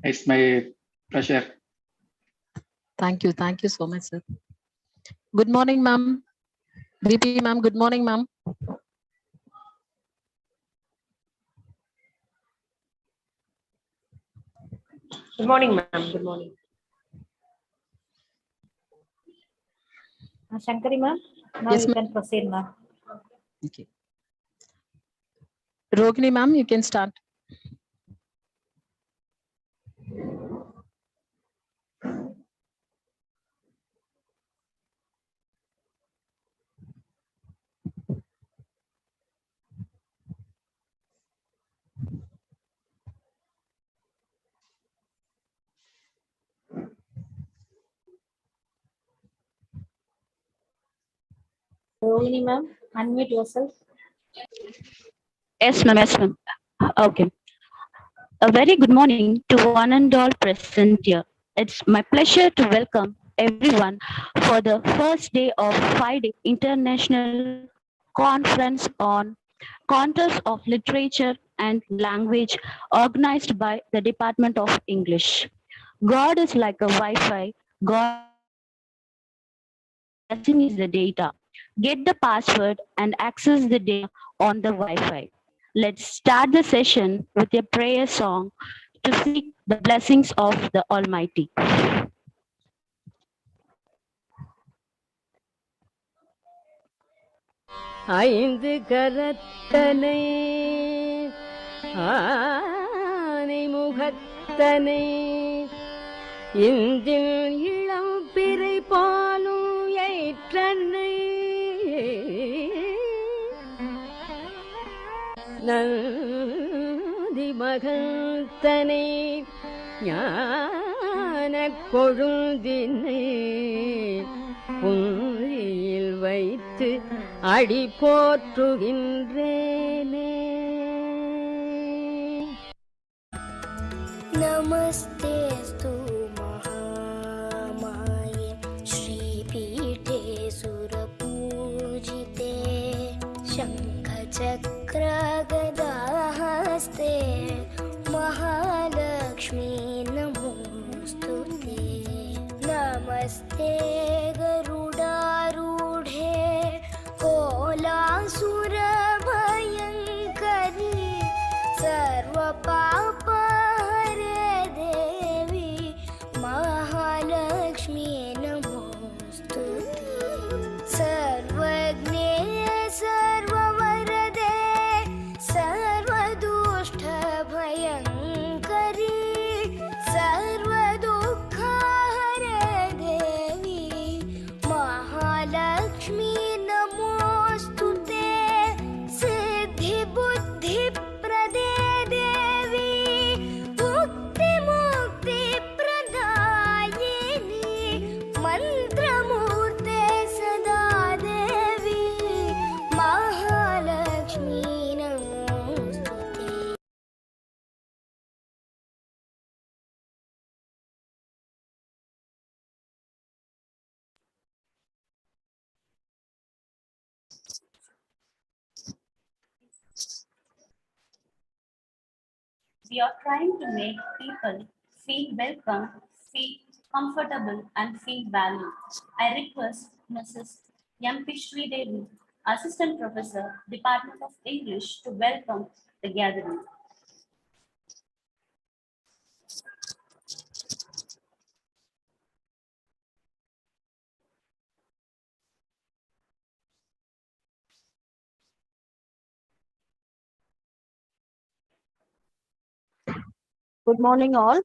It's my pleasure. Thank you. Thank you so much, sir. Good morning, ma'am. VP, ma'am. Good morning, ma'am. Good morning, ma'am. Good morning. Shankari, ma'am. Now Yes, you can proceed, ma'am. Okay. Rogini, ma'am, you can start. Rohini, ma'am, unmute yourself. Yes, ma'am. Yes, ma'am. Okay. A very good morning to one and all present here. It's my pleasure to welcome everyone for the first day of 5-day international conference on contours of literature and language organized by the Department of English. God is like a Wi-Fi. God's blessing is the data. Get the password and access the data on the Wi-Fi. Let's start the session with a prayer song to seek the blessings of the Almighty. ஐந்து கரத்தனை ஆனை முகத்தனை இந்தில் இளம் பிறை பாலும் ஏற்றனை நந்தி மகத்தனை ஞான கொழுந்தினை புரியில் வைத்து அடி போற்றுகின்றேனே. नमस्तेस्तु महामाये श्रीपीठे सुरपूजिते शङ्खचक्रगदाहस्ते महालक्ष्मी नमोस्तुते। नमस्ते गरुडारूढे कोलासुरभयङ्करी सर्वपापहरे देवी महालक्ष्मी नमोस्तुते। सर्वज्ञे सर्ववरदे सर्वदुष्टभयङ्करी सर्वदुःखहरे देवी महालक्ष्मी नमोस्तुते। सिद्धिबुद्धिप्रदे देवी मुक्तिमुक्तिप्रदायिनी मन्त्रमूर्ते सदा देवी महालक्ष्मी नमोस्तुते। We are trying to make people feel welcome, feel comfortable, and feel valued. I request Mrs. M. P. Devi, Assistant Professor, Department of English, to welcome the gathering. Good morning, all.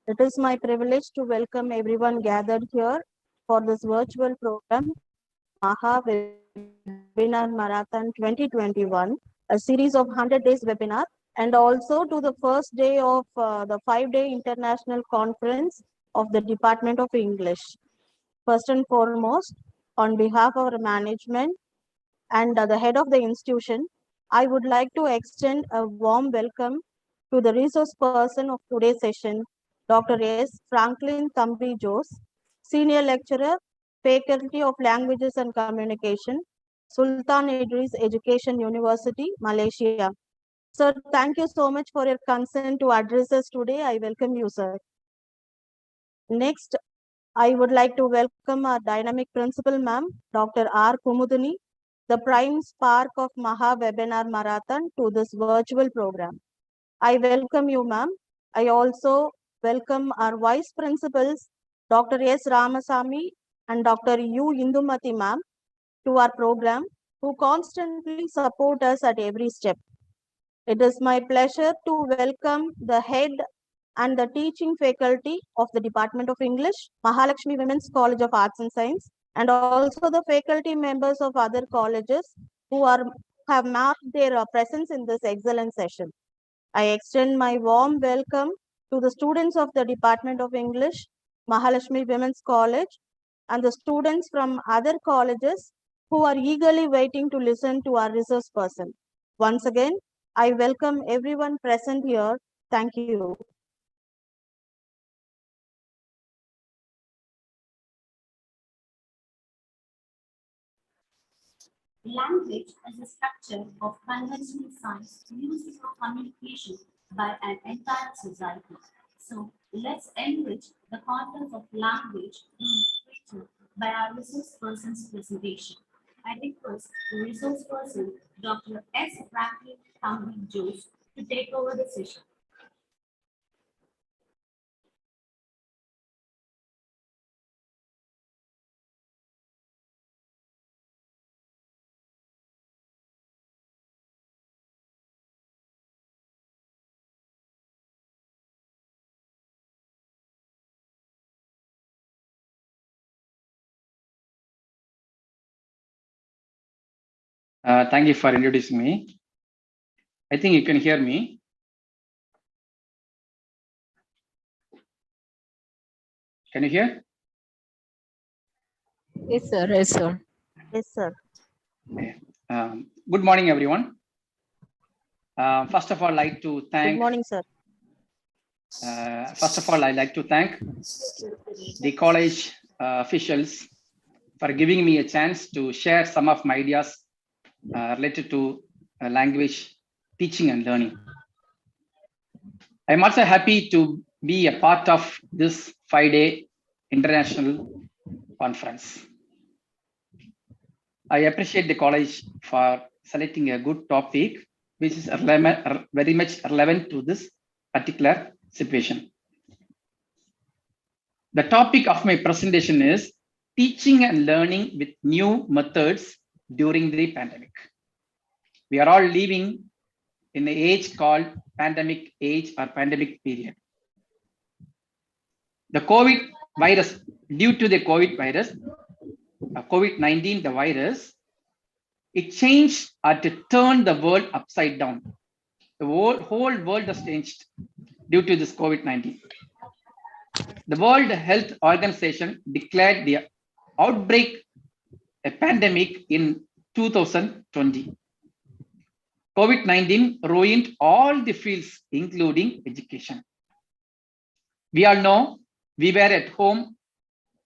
It is my privilege to welcome everyone gathered here for this virtual program, MAHA Webinar Marathon 2021, a series of 100 days webinar, and also to the first day of the 5-day international conference of the Department of English. First and foremost, on behalf of our management and the head of the institution, I would like to extend a warm welcome to the resource person of today's session, Dr. S.FRANKLIN THAMBI, Senior Lecturer, Faculty of Languages and Communication, Sultan Idris Education University, Malaysia. Sir, thank you so much for your consent to address us today. I welcome you, sir. Next, I would like to welcome our dynamic principal, ma'am, Dr. R. Kumudini, the prime spark of MAHA Webinar Marathon, to this virtual program. I welcome you, ma'am. I also welcome our vice principals, Dr. S. Ramasamy and Dr. U. Indumati, ma'am, to our program, who constantly support us at every step. It is my pleasure to welcome the head and the teaching faculty of the Department of English, Mahalashmi Women's College of Arts and Science, and also the faculty members of other colleges who have marked their presence in this excellent session. I extend my warm welcome to the students of the Department of English, Mahalashmi Women's College, and the students from other colleges who are eagerly waiting to listen to our resource person. Once again, I welcome everyone present here. Thank you. Language is a structure of conventional signs used for communication by an entire society. So let's enrich the content of language through literature by our resource person's presentation. I request the resource person, Dr. S.FRANKLIN, to take over the session. Thank you for introducing me. I think you can hear me. Can you hear? Yes, sir. Yes, sir. Yes, sir. Good morning, everyone. First of all, I'd like to thank. Good morning, sir. First of all, I'd like to thank the college officials for giving me a chance to share some of my ideas related to language teaching and learning. I'm also happy to be a part of this 5-day international conference. I appreciate the college for selecting a good topic, which is very much relevant to this particular situation. The topic of my presentation is teaching and learning with new methods during the pandemic. We are all living in an age called pandemic age or pandemic period. The COVID virus, due to the COVID virus, COVID-19, the virus, it changed or to turn the world upside down. The whole world has changed due to this COVID-19. The World Health Organization declared the outbreak a pandemic in 2020. COVID-19 ruined all the fields, including education. We all know we were at home,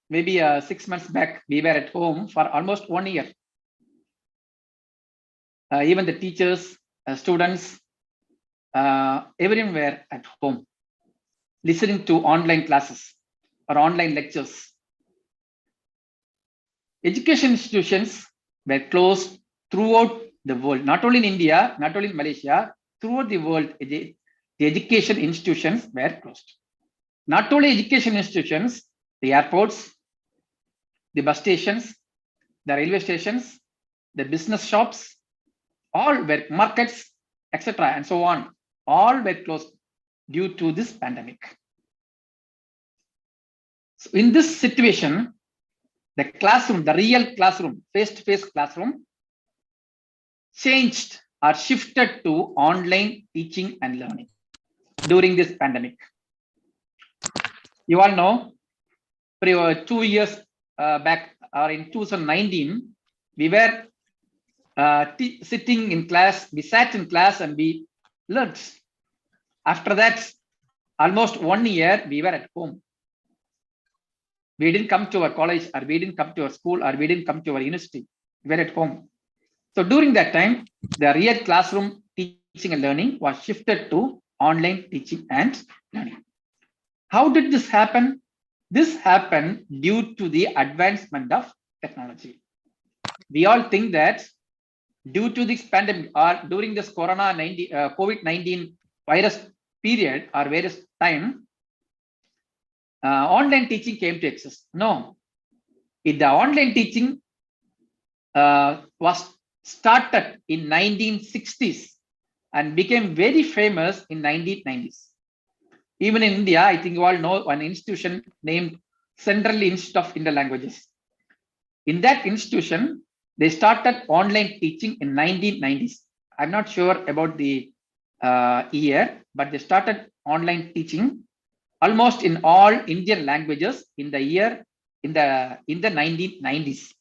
maybe 6 months back, we were at home for almost 1 year. Even the teachers, students, everyone were at home, listening to online classes or online lectures. Education institutions were closed throughout the world, not only in India, not only in Malaysia, throughout the world, the education institutions were closed. Not only education institutions, the airports, the bus stations, the railway stations, the business shops, all were markets, etc. and so on, all were closed due to this pandemic. So in this situation, the classroom, the real classroom, face-to-face classroom, changed or shifted to online teaching and learning during this pandemic. You all know, 2 years back or in 2019, we were sitting in class, we sat in class and we learned. After that, almost 1 year, we were at home. We didn't come to our college, or we didn't come to our school, or we didn't come to our university. We were at home. So during that time, the real classroom teaching teaching and learning was shifted to online teaching and learning. How did this happen? This happened due to the advancement of technology. We all think that due to this pandemic or during this COVID-19 virus period or various time, online teaching came to exist. No, the online teaching was started in 1960s and became very famous in 1990s. Even in India, I think you all know one institution named Central Institute of Indian Languages. In that institution, they started online teaching in 1990s. I'm not sure about the year, but they started online teaching almost in all Indian languages in the 1990s.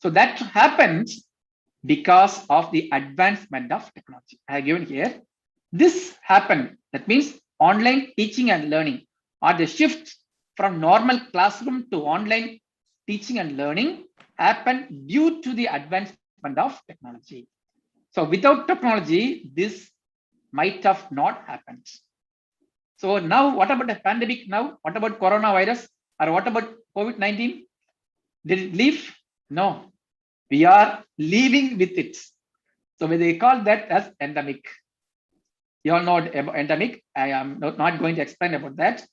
So that happened because of the advancement of technology. I have given here. This happened. That means online teaching and learning, or the shift from normal classroom to online teaching and learning happened due to the advancement of technology. So without technology, this might have not happened. So now, what about the pandemic now? What about coronavirus? Or what about COVID-19? Did it leave? No, we are living with it. So they call that as endemic. You all know about endemic. I am not going to explain about that.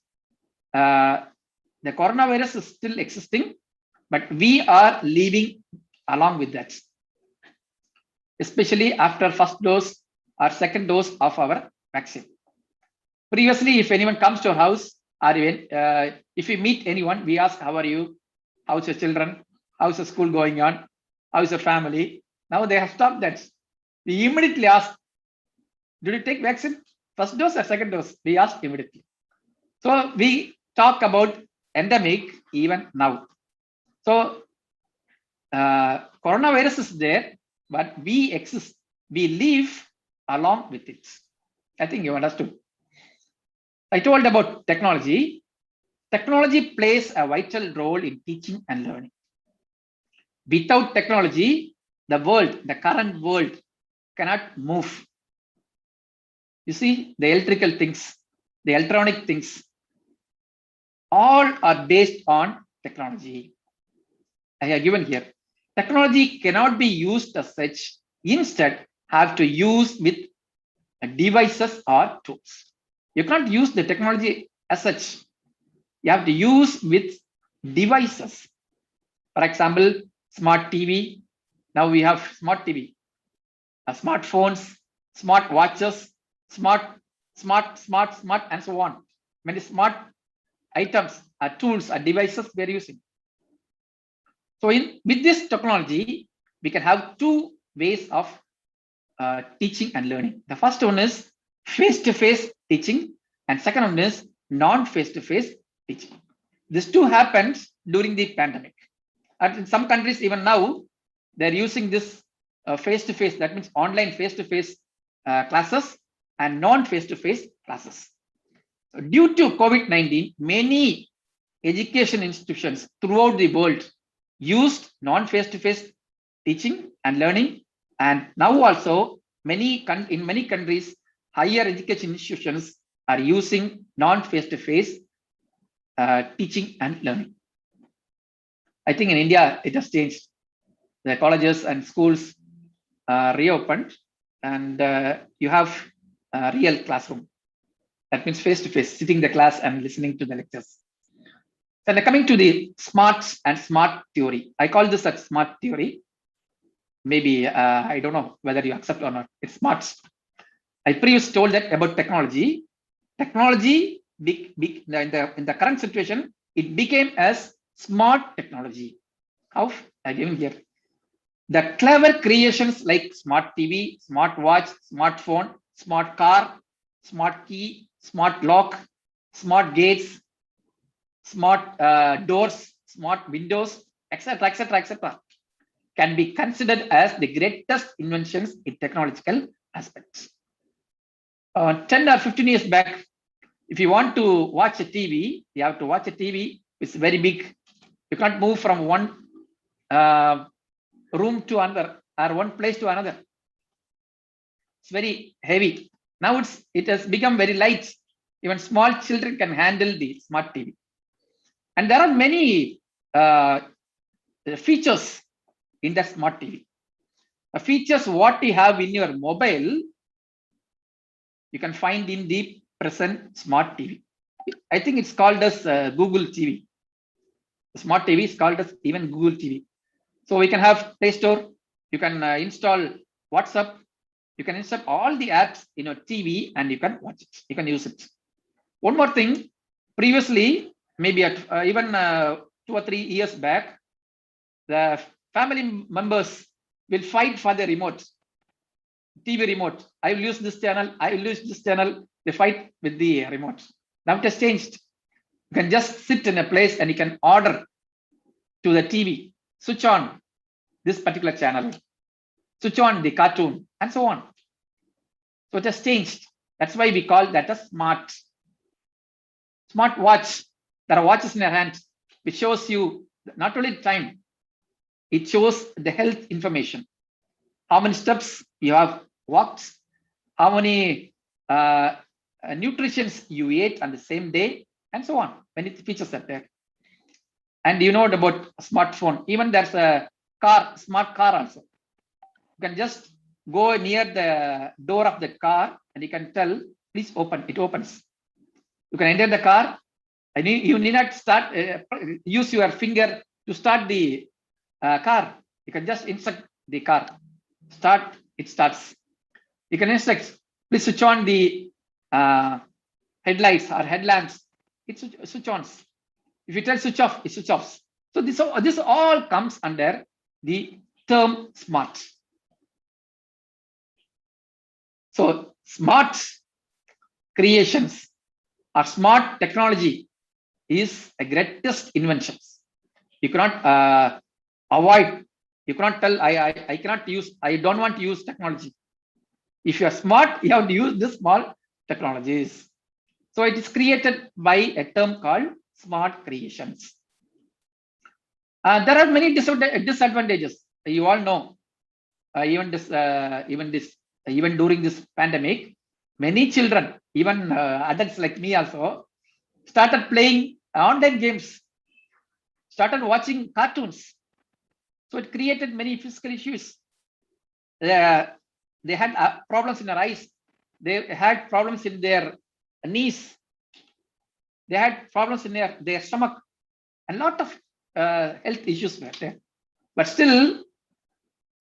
The coronavirus is still existing, but we are living along with that, especially after first dose or second dose of our vaccine. Previously, if anyone comes to our house, or even if we meet anyone, we ask, how are you? How's your children? How's the school going on? How's your family? Now they have stopped that. We immediately ask, did you take vaccine? First dose or second dose? We ask immediately. So we talk about endemic even now. So coronavirus is there, but we exist, we live along with it. I think you understood. I told about technology. Technology plays a vital role in teaching and learning. Without technology, the world, the current world cannot move. You see, the electrical things, the electronic things, all are based on technology. I have given here. Technology cannot be used as such. Instead, have to use with devices or tools. You can't use the technology as such. You have to use with devices. For example, smart TV. Now we have smart TV, smartphones, smart watches, smart, and so on. Many smart items, tools, devices we are using. So with this technology, we can have two ways of teaching and learning. The first one is face-to-face teaching, and second one is non-face-to-face teaching. This two happened during the pandemic. And in some countries, even now, they're using this face-to-face, that means online face-to-face classes and non-face-to-face classes. So due to COVID-19, many education institutions throughout the world used non-face-to-face teaching and learning, and now also in many countries, higher education institutions are using non-face-to-face teaching and learning. I think in India it has changed. The colleges and schools reopened, and you have a real classroom. That means face-to-face, sitting in the class and listening to the lectures. So now coming to the smart and smart theory. I call this a smart theory. Maybe I don't know whether you accept or not. It's smart. I previously told that about technology. Technology in the current situation, it became as smart technology. How? I given here. The clever creations like smart TV, smart watch, smartphone, smart car, smart key, smart lock, smart gates, smart doors, smart windows, etc., etc., etc., can be considered as the greatest inventions in technological aspects. 10 or 15 years back, if you want to watch a TV, you have to watch a TV. It's very big. You can't move from one room to another or one place to another. It's very heavy. Now it has become very light. Even small children can handle the smart TV. And there are many features in the smart TV. Features what you have in your mobile, you can find in the present smart TV. I think it's called as Google TV. The smart TV is called as even Google TV. So we can have Play Store. You can install WhatsApp. You can install all the apps in your TV and you can watch it. You can use it. One more thing. Previously, maybe at even 2 or 3 years back, the family members will fight for the remote, TV remote. I will use this channel. I will use this channel. They fight with the remote. Now it has changed. You can just sit in a place and you can order to the TV, switch on this particular channel, switch on the cartoon, and so on. So it has changed. That's why we call that a smart watch. There are watches in your hand which shows you not only time, it shows the health information. How many steps you have walked, how many nutritions you ate on the same day, and so on. Many features are there. And you know about a smartphone. Even there's a car, smart car also. You can just go near the door of the car and you can tell, please open. It opens. You can enter the car and you need not start use your finger to start the car. You can just instruct the car. Start, it starts. You can instruct, please switch on the headlights or headlamps. It switch on. If you tell switch off, it switch off. So this all comes under the term smart. So smart creations or smart technology is a greatest invention. You cannot avoid. You cannot tell I cannot use. I don't want to use technology. If you are smart, you have to use this small technologies. So it is created by a term called smart creations. There are many disadvantages. You all know. Even during this pandemic, many children, even adults like me also, started playing online games, started watching cartoons. So it created many physical issues. They had problems in their eyes. They had problems in their knees. They had problems in their stomach. A lot of health issues were there. But still,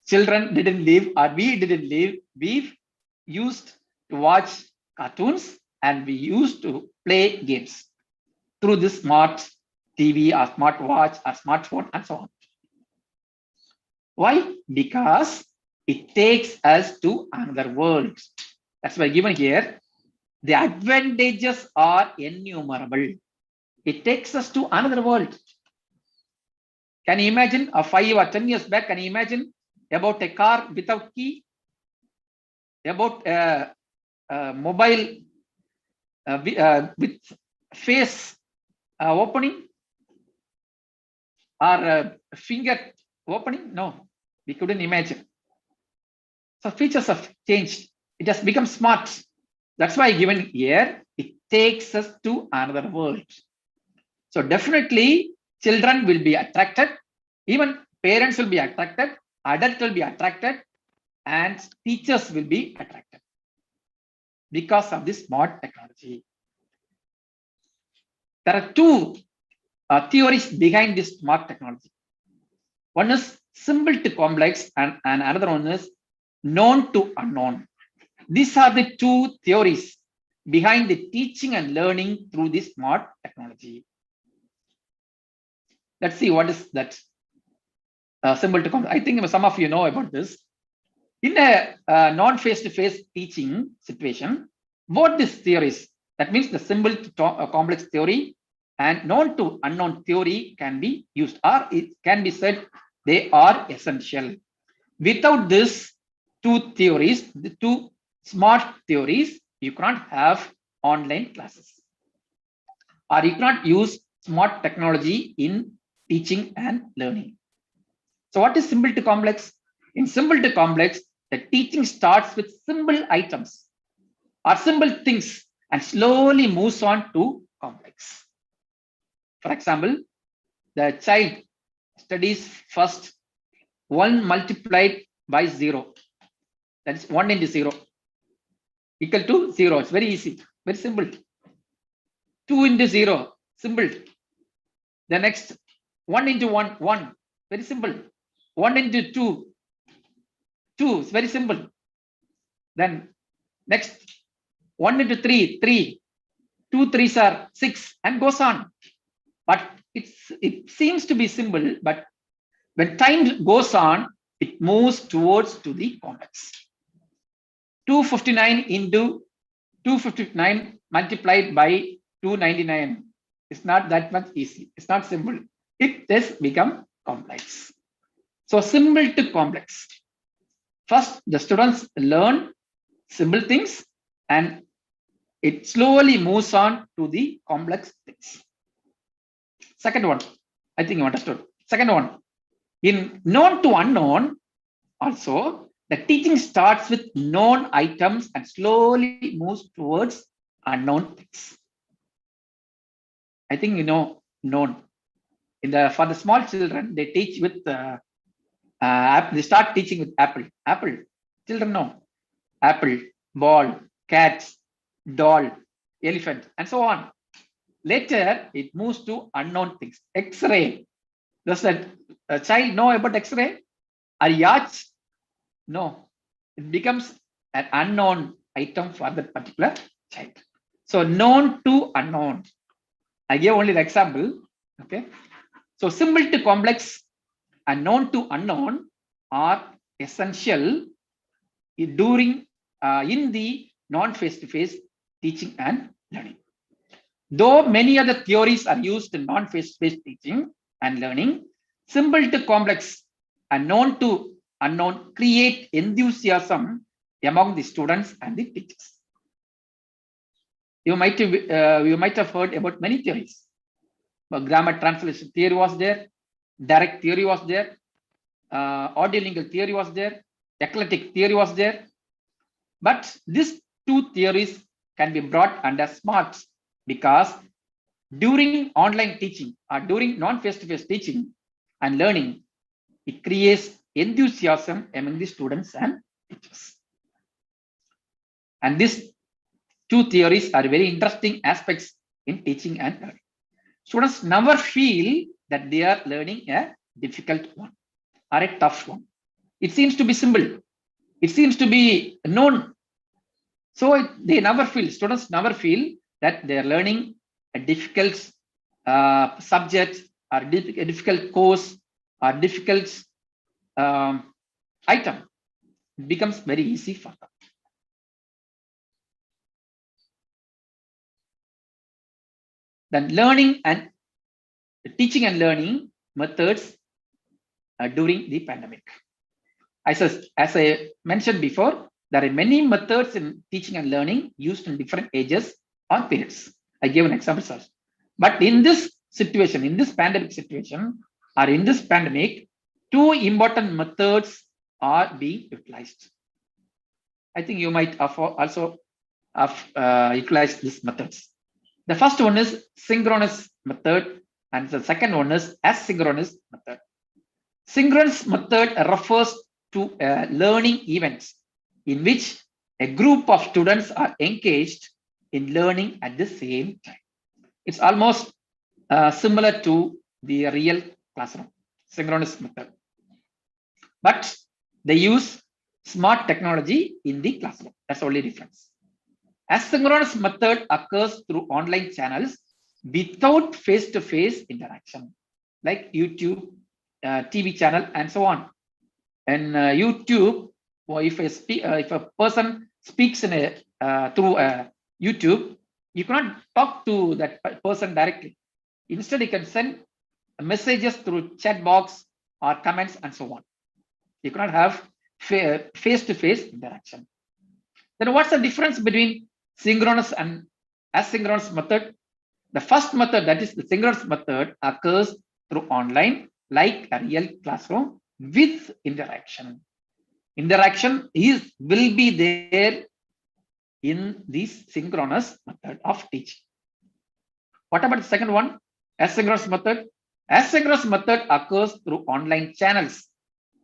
children didn't leave, or we didn't leave. We used to watch cartoons and we used to play games through this smart TV or smart watch or smartphone and so on. Why? Because it takes us to another world. That's why given here, the advantages are innumerable. It takes us to another world. Can you imagine 5 or 10 years back? Can you imagine about a car without key? About a mobile with face opening or finger opening? No, we couldn't imagine. So features have changed. It has become smart. That's why given here, it takes us to another world. So definitely children will be attracted, even parents will be attracted, adults will be attracted, and teachers will be attracted because of this smart technology. There are two theories behind this smart technology. One is simple to complex and another one is known to unknown. These are the two theories behind the teaching and learning through this smart technology. Let's see what is that simple to complex. I think some of you know about this. In a non-face-to-face teaching situation, both these theories, that means the simple to complex theory and known to unknown theory can be used, or it can be said they are essential. Without this two theories, the two smart theories, you cannot have online classes, or you cannot use smart technology in teaching and learning. So what is simple to complex? In simple to complex, the teaching starts with simple items or simple things and slowly moves on to complex. For example, the child studies first 1 multiplied by 0. That is 1 into 0 equal to 0. It's very easy, very simple. 2 into 0, simple. The next 1 into 1, 1, very simple. 1 into 2, 2, it's very simple. Then next 1 into 3, 3, 2 3s are 6 and goes on. But it seems to be simple, but when time goes on, it moves towards to the complex. 259 into 259 multiplied by 299 is not that much easy. It's not simple. It does become complex. So simple to complex. First, the students learn simple things and it slowly moves on to the complex things. Second one, I think you understood. Second one, in known to unknown, also the teaching starts with known items and slowly moves towards unknown things. I think you know known. For the small children, they teach with they start teaching with apple. Apple, children know apple, ball, cats, doll, elephant, and so on. Later, it moves to unknown things. X-ray. Does that child know about X-ray? Or yacht? No. It becomes an unknown item for that particular child. So known to unknown. I gave only the example. Okay. So simple to complex and known to unknown are essential during in the non-face-to-face teaching and learning. Though many other theories are used in non-face-to-face teaching and learning, simple to complex and known to unknown create enthusiasm among the students and the teachers. You might have heard about many theories. But grammar translation theory was there, direct theory was there, audiolingual theory was there, eclectic theory was there. But these two theories can be brought under SMART because during online teaching or during non-face-to-face teaching and learning, it creates enthusiasm among the students and teachers. And these two theories are very interesting aspects in teaching and learning. Students never feel that they are learning a difficult one or a tough one. It seems to be simple. It seems to be known. So they never feel, students never feel that they are learning a difficult subject or a difficult course or difficult item. It becomes very easy for them. Then learning and teaching and learning methods during the pandemic. As I mentioned before, there are many methods in teaching and learning used in different ages or periods. I gave an example first. But in this situation, in this pandemic situation, or in this pandemic, two important methods are being utilized. I think you might also have utilized these methods. The first one is synchronous method, and the second one is asynchronous method. Synchronous method refers to learning events in which a group of students are engaged in learning at the same time. It's almost similar to the real classroom, synchronous method. But they use smart technology in the classroom. That's the only difference. Asynchronous method occurs through online channels without face-to-face interaction, like YouTube, TV channel, and so on. And YouTube, or if a person speaks in through YouTube, you cannot talk to that person directly. Instead, you can send messages through chat box or comments and so on. You cannot have face-to-face interaction. Then what's the difference between synchronous and asynchronous method? The first method, that is the synchronous method, occurs through online, like a real classroom with interaction. interaction will be there in this synchronous method of teaching. What about the second one? Asynchronous method. Asynchronous method occurs through online channels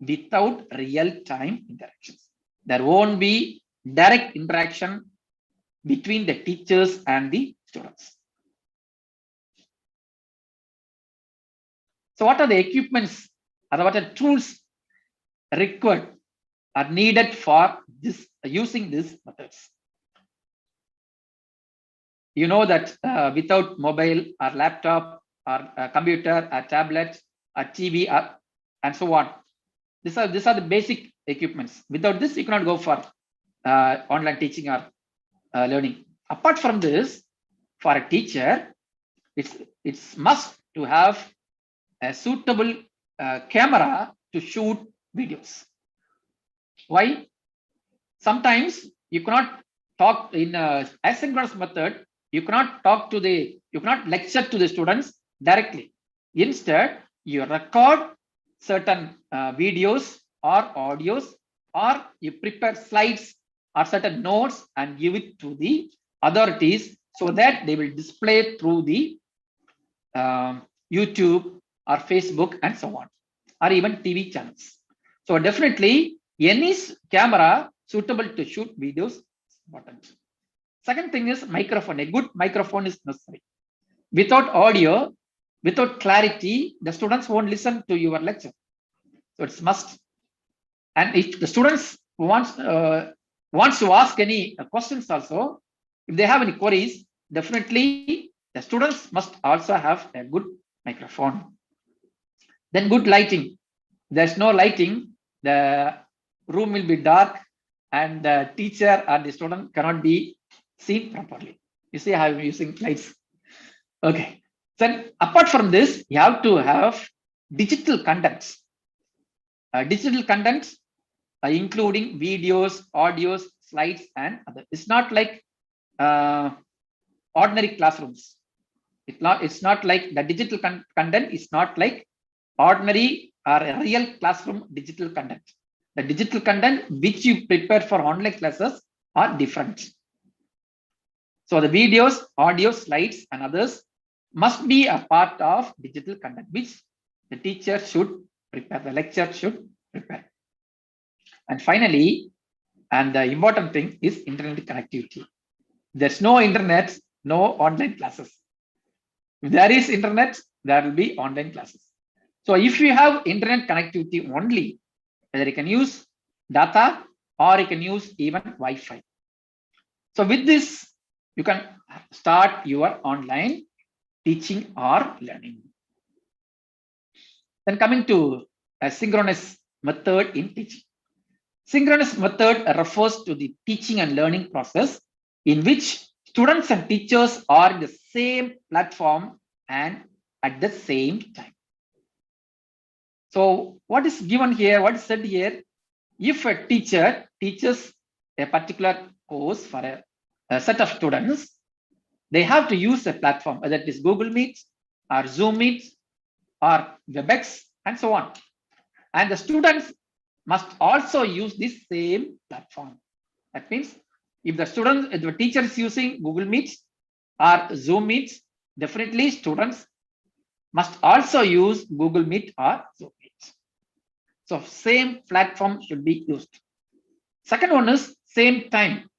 without real-time interactions. There won't be direct interaction between the teachers and the students. So what are the equipments or what are tools required or needed for this using these methods? You know that without mobile or laptop or computer or tablet or TV and so on, these are the basic equipments. Without this, you cannot go for online teaching or learning. Apart from this, for a teacher, it's must to have a suitable camera to shoot videos. Why? Sometimes you cannot talk in asynchronous method. You cannot lecture to the students directly. Instead, you record certain videos or audios, or you prepare slides or certain notes and give it to the authorities so that they will display through the YouTube or Facebook and so on, or even TV channels. So definitely any camera suitable to shoot videos is important. Second thing is microphone. A good microphone is necessary. Without audio, without clarity, the students won't listen to your lecture. So it's must. And if the students wants to ask any questions also, if they have any queries, definitely the students must also have a good microphone. Then good lighting. There's no lighting, the room will be dark and the teacher or the student cannot be seen properly. You see, I'm using lights. Okay. Then apart from this, you have to have digital contents. Digital contents including videos, audios, slides, and other. It's not like ordinary classrooms. It's not like the digital content is not like ordinary or a real classroom digital content. The digital content which you prepare for online classes are different. So the videos, audio, slides, and others must be a part of digital content which the teacher should prepare, the lecturer should prepare. And finally, and the important thing is internet connectivity. There's no internet, no online classes. If there is internet, there will be online classes. So if you have internet connectivity only, whether you can use data or you can use even Wi-Fi. So with this, you can start your online teaching or learning. Then coming to a synchronous method in teaching. Synchronous method refers to the teaching and learning process in which students and teachers are in the same platform and at the same time. So what is given here, what is said here, if a teacher teaches a particular course for a set of students, they have to use a platform, whether it is Google Meet or Zoom Meet or WebEx and so on. And the students must also use this same platform. That means if the teacher is using Google Meet or Zoom Meet, definitely students must also use Google Meet or Zoom Meet. So same platform should be used. Second one is same time.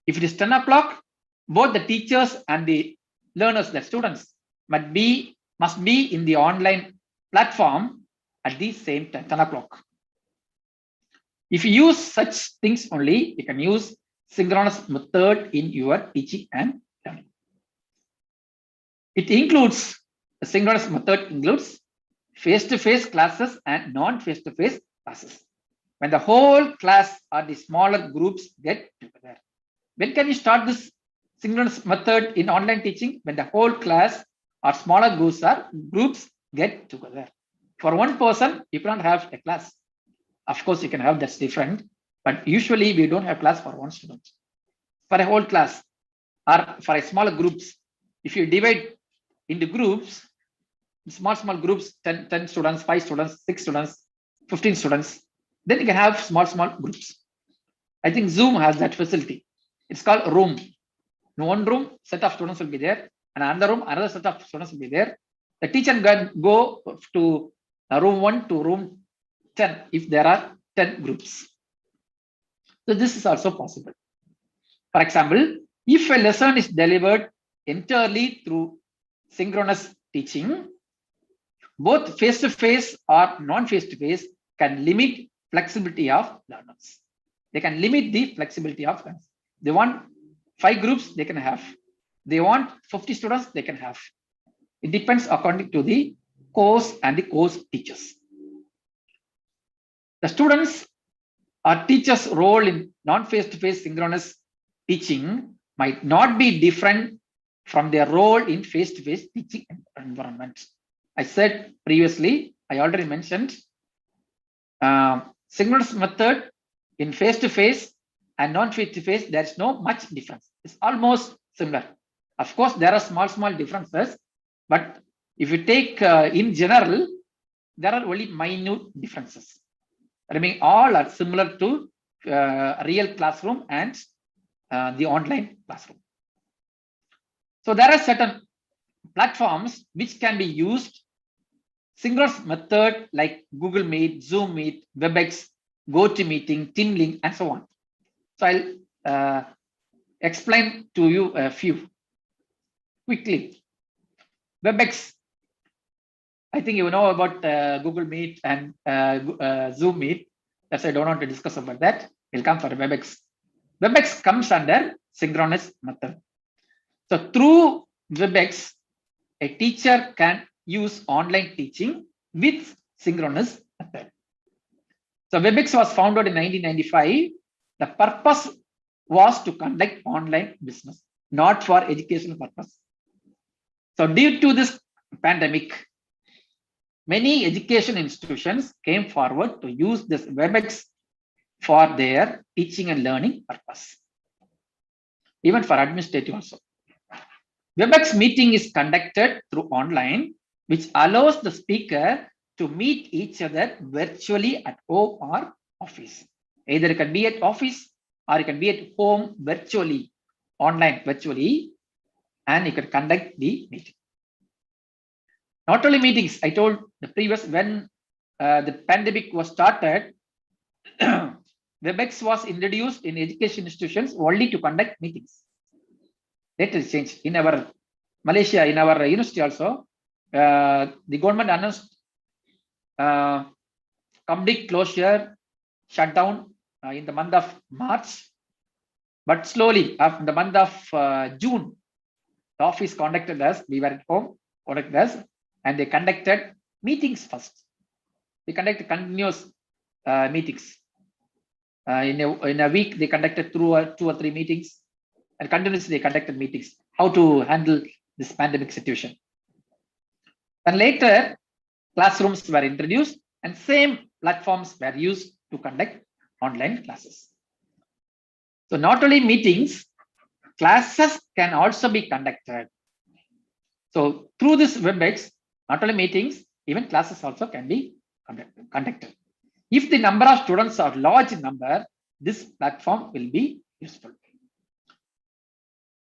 If it is 10 o'clock, both the teachers and the learners, the students, must be in the online platform at the same time, 10 o'clock. If you use such things only, you can use synchronous method in your teaching and learning. It includes, the synchronous method includes face-to-face classes and non-face-to-face classes. When the whole class or the smaller groups get together. When can you start this synchronous method in online teaching? When the whole class or smaller groups get together. For one person, you cannot have a class. Of course, you can have, that's different, but usually we don't have class for one student. For a whole class or for a smaller groups, if you divide into groups, small groups, 10 students, 5 students, 6 students, 15 students, Then you can have small groups. I think Zoom has that facility. It's called room. In one room, set of students will be there, and another room, another set of students will be there. The teacher can go to room 1 to room 10 if there are 10 groups. So this is also possible. For example, if a lesson is delivered entirely through synchronous teaching, both face-to-face or non-face-to-face can limit flexibility of learners. They can limit the flexibility of learners. They want 5 groups, they can have. They want 50 students, they can have. It depends according to the course and the course teachers. The students or teachers' role in non-face-to-face synchronous teaching might not be different from their role in face-to-face teaching environment. I said previously, I already mentioned synchronous method in face-to-face and non-face-to-face, there's no much difference. It's almost similar. Of course, there are small differences, but if you take in general, there are only minute differences. I mean, all are similar to real classroom and the online classroom. So there are certain platforms which can be used synchronous method like Google Meet, Zoom Meet, WebEx, GoToMeeting, TeamLink, and so on. So I'll explain to you a few quickly. WebEx, I think you know about Google Meet and Zoom Meet. That's why I don't want to discuss about that. We'll come for WebEx. WebEx comes under synchronous method. So through WebEx, a teacher can use online teaching with synchronous method. So WebEx was founded in 1995. The purpose was to conduct online business, not for educational purpose. So due to this pandemic, many education institutions came forward to use this WebEx for their teaching and learning purpose, even for administrative also. WebEx meeting is conducted through online, which allows the speaker to meet each other virtually at home or office. Either it can be at office or it can be at home virtually, online virtually, and you can conduct the meeting. Not only meetings, I told the previous, when the pandemic was started, WebEx was introduced in education institutions only to conduct meetings. Later it changed. In our Malaysia, in our university also, the government announced complete closure, shutdown in the month of March. But slowly, after the month of June, the office contacted us. We were at home, contacted us, and they conducted meetings first. They conducted continuous meetings. In a week, they conducted 2 or 3 meetings, and continuously they conducted meetings. How to handle this pandemic situation. And later, classrooms were introduced, and same platforms were used to conduct online classes. So not only meetings, classes can also be conducted. So through this WebEx, not only meetings, even classes also can be conducted. If the number of students are large number, this platform will be useful.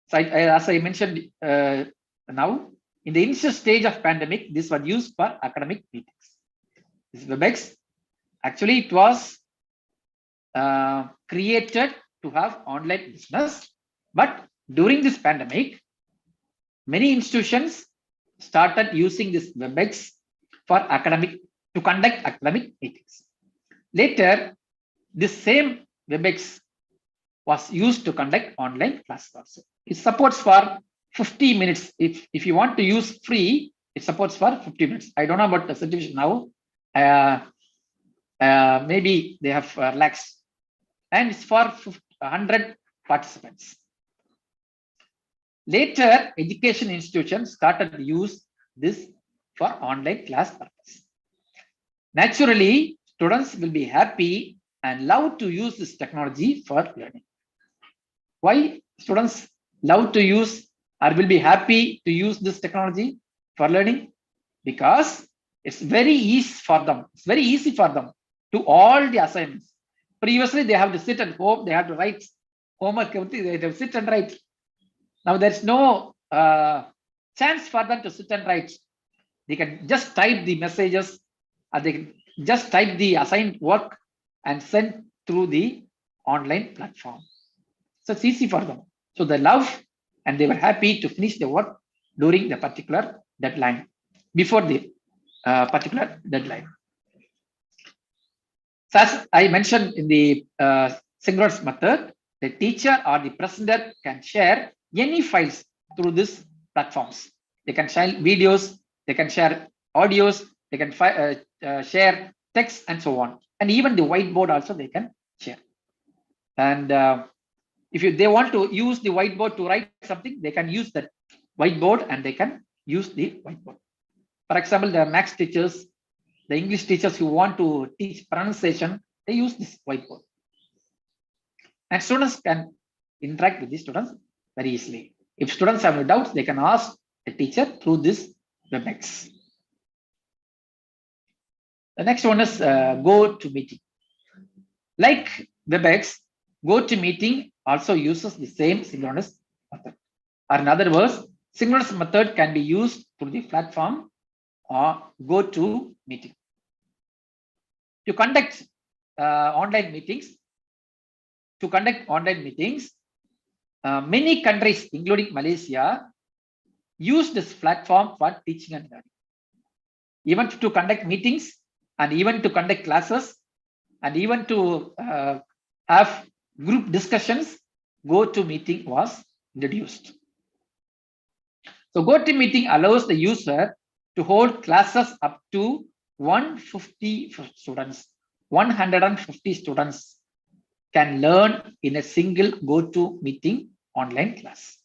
So as I mentioned now, in the initial stage of pandemic, this was used for academic meetings. This WebEx, actually it was created to have online business, but during this pandemic, many institutions started using this WebEx for to conduct academic meetings. Later, this same WebEx was used to conduct online classes also. It supports for 50 minutes. If you want to use free, it supports for 50 minutes. I don't know about the situation now. Maybe they have relaxed, and it's for 100 participants. Later, education institutions started to use this for online class purpose. Naturally, students will be happy and love to use this technology for learning. Why students love to use or will be happy to use this technology for learning? Because it's very easy for them. It's very easy for them to all the assignments. Previously, they have to sit at home, they have to write homework, everything, they have to sit and write. Now there's no chance for them to sit and write. They can just type the messages, or they can just type the assigned work and send through the online platform. So it's easy for them. So they love and they were happy to finish the work during the particular deadline, before the particular deadline. So as I mentioned in the synchronous method, the teacher or the presenter can share any files through these platforms. They can share videos, they can share audios, they can share text and so on. And even the whiteboard also they can share. And if they want to use the whiteboard to write something, they can use that whiteboard and they can use the whiteboard. For example, the maths teachers, the English teachers who want to teach pronunciation, they use this whiteboard. And students can interact with the students very easily. If students have doubts, they can ask the teacher through this WebEx. The next one is GoToMeeting. Like WebEx, GoToMeeting also uses the same synchronous method. Or in other words, synchronous method can be used through the platform or GoToMeeting. To conduct online meetings, many countries, including Malaysia, use this platform for teaching and learning. Even to conduct meetings, and even to conduct classes, and even to have group discussions, GoToMeeting was introduced. So GoToMeeting allows the user to hold classes up to 150 students. 150 students can learn in a single GoToMeeting online class.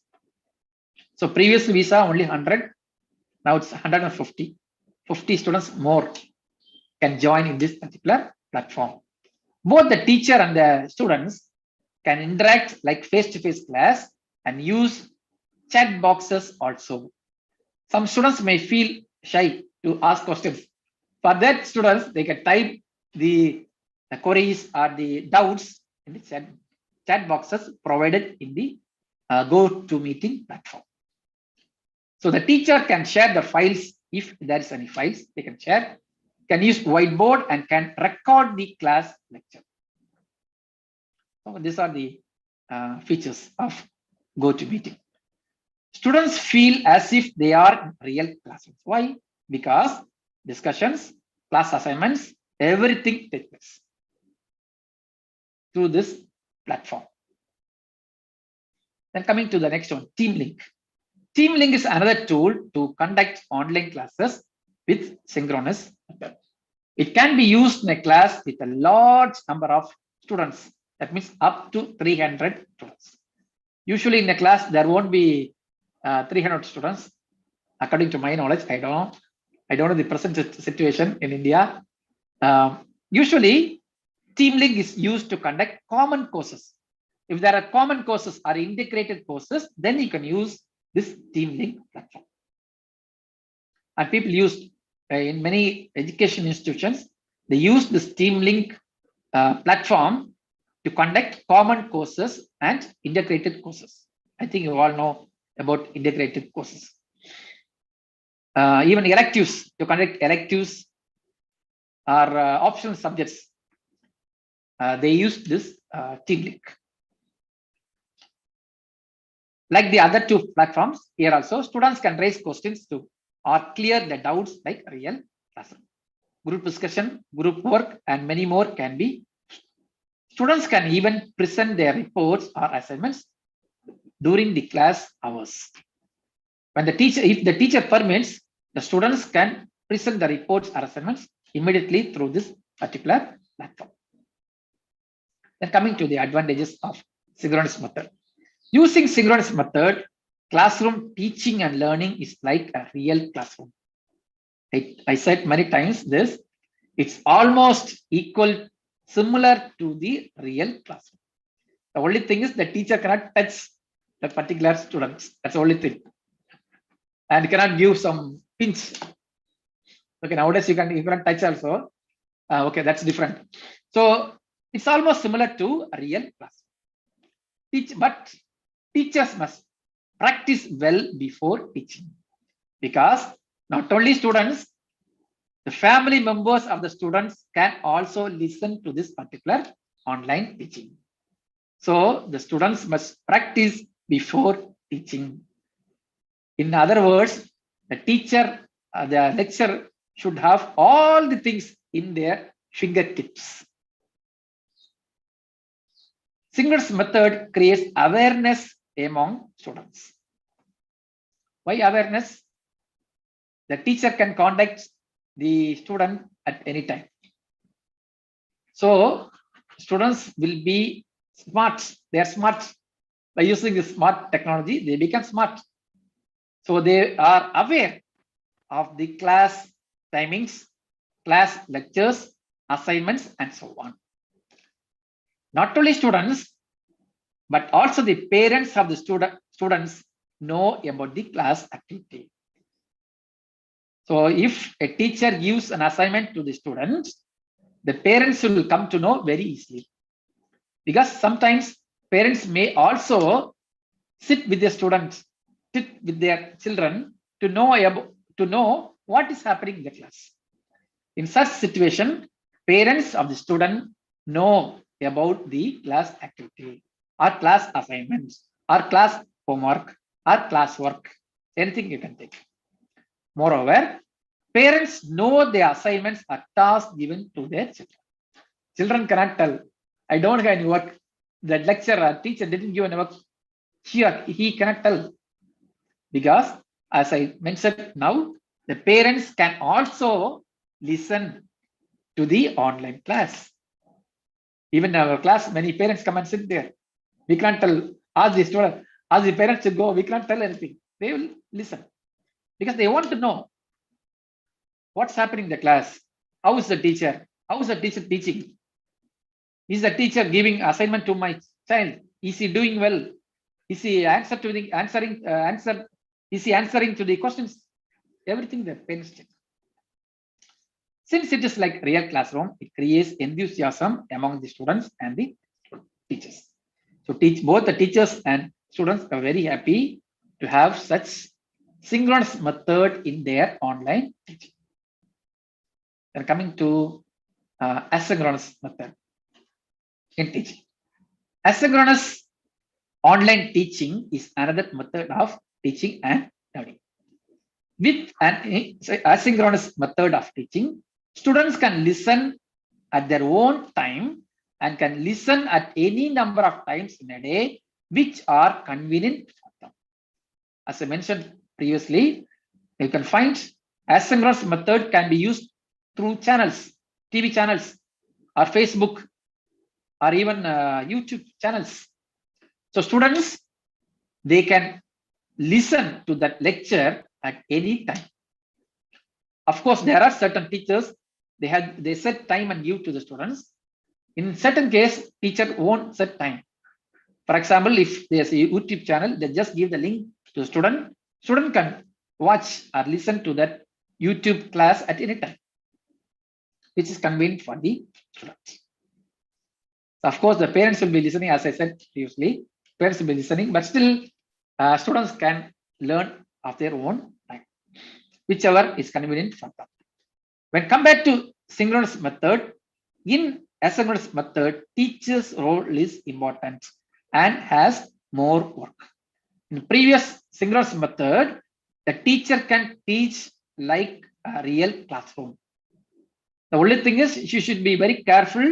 So previously we saw only 100, now it's 150. 50 students more can join in this particular platform. Both the teacher and the students can interact like face-to-face class and use chat boxes also. Some students may feel shy to ask questions. For that, students, they can type the queries or the doubts in the chat boxes provided in the GoToMeeting platform. So the teacher can share the files if there is any files they can share, can use whiteboard and can record the class lecture. So these are the features of GoToMeeting. Students feel as if they are in real classrooms. Why? Because discussions, class assignments, everything takes place through this platform. Then coming to the next one, TeamLink. TeamLink is another tool to conduct online classes with synchronous method. It can be used in a class with a large number of students. That means up to 300 students. Usually in a class, there won't be 300 students. According to my knowledge, I don't know the present situation in India. Usually, TeamLink is used to conduct common courses. If there are common courses or integrated courses, then you can use this TeamLink platform. And people use in many education institutions, they use this TeamLink platform to conduct common courses and integrated courses. I think you all know about integrated courses. Even electives, to conduct electives or optional subjects, they use this TeamLink. Like the other two platforms, here also students can raise questions to or clear the doubts like real classroom. Group discussion, group work, and many more can be. Students can even present their reports or assignments during the class hours. When the teacher, if the teacher permits, the students can present the reports or assignments immediately through this particular platform. Then coming to the advantages of synchronous method. Using synchronous method, classroom teaching and learning is like a real classroom. I said many times this, it's almost equal, similar to the real classroom. The only thing is the teacher cannot touch the particular students. That's the only thing. And you cannot give some pinch. Okay, nowadays you cannot touch also. Okay, that's different. So it's almost similar to a real class. But teachers must practice well before teaching, because not only students, the family members of the students can also listen to this particular online teaching. So the students must practice before teaching. In other words, the teacher, the lecturer should have all the things in their fingertips. Synchronous method creates awareness among students. Why awareness? The teacher can contact the student at any time. So students will be smart. They are smart. By using the smart technology, they become smart. So they are aware of the class timings, class lectures, assignments, and so on. Not only students, but also the parents of the students know about the class activity. So if a teacher gives an assignment to the students, the parents will come to know very easily. Because sometimes parents may also sit with their students, sit with their children to know what is happening in the class. In such situation, parents of the student know about the class activity or class assignments or class homework or class work, anything you can take. Moreover, parents know the assignments or tasks given to their children. Children cannot tell, I don't have any work. The lecturer or teacher didn't give any work. He cannot tell. Because as I mentioned now, the parents can also listen to the online class. Even in our class, many parents come and sit there. We can't tell, ask the student, ask the parents to go, we can't tell anything. They will listen because they want to know what's happening in the class. How is the teacher? How is the teacher teaching? Is the teacher giving assignment to my child? Is he doing well? Is he answering to the questions? Everything the parents check. Since it is like real classroom, it creates enthusiasm among the students and the teachers. So both the teachers and students are very happy to have such synchronous method in their online teaching. They're coming to asynchronous method in teaching. Asynchronous online teaching is another method of teaching and learning. With an asynchronous method of teaching, students can listen at their own time and can listen at any number of times in a day, which are convenient for them. As I mentioned previously, you can find asynchronous method can be used through channels, TV channels, or Facebook, or even YouTube channels. So students, they can listen to that lecture at any time. Of course, there are certain teachers, they set time and give to the students. In certain case, teacher won't set time. For example, if there's a YouTube channel, they just give the link to the student. Student can watch or listen to that YouTube class at any time, which is convenient for the students. Of course, the parents will be listening, as I said previously. Parents will be listening, but still students can learn of their own time, whichever is convenient for them. When compared to synchronous method, in asynchronous method, teacher's role is important and has more work. In previous synchronous method, the teacher can teach like a real classroom. The only thing is she should be very careful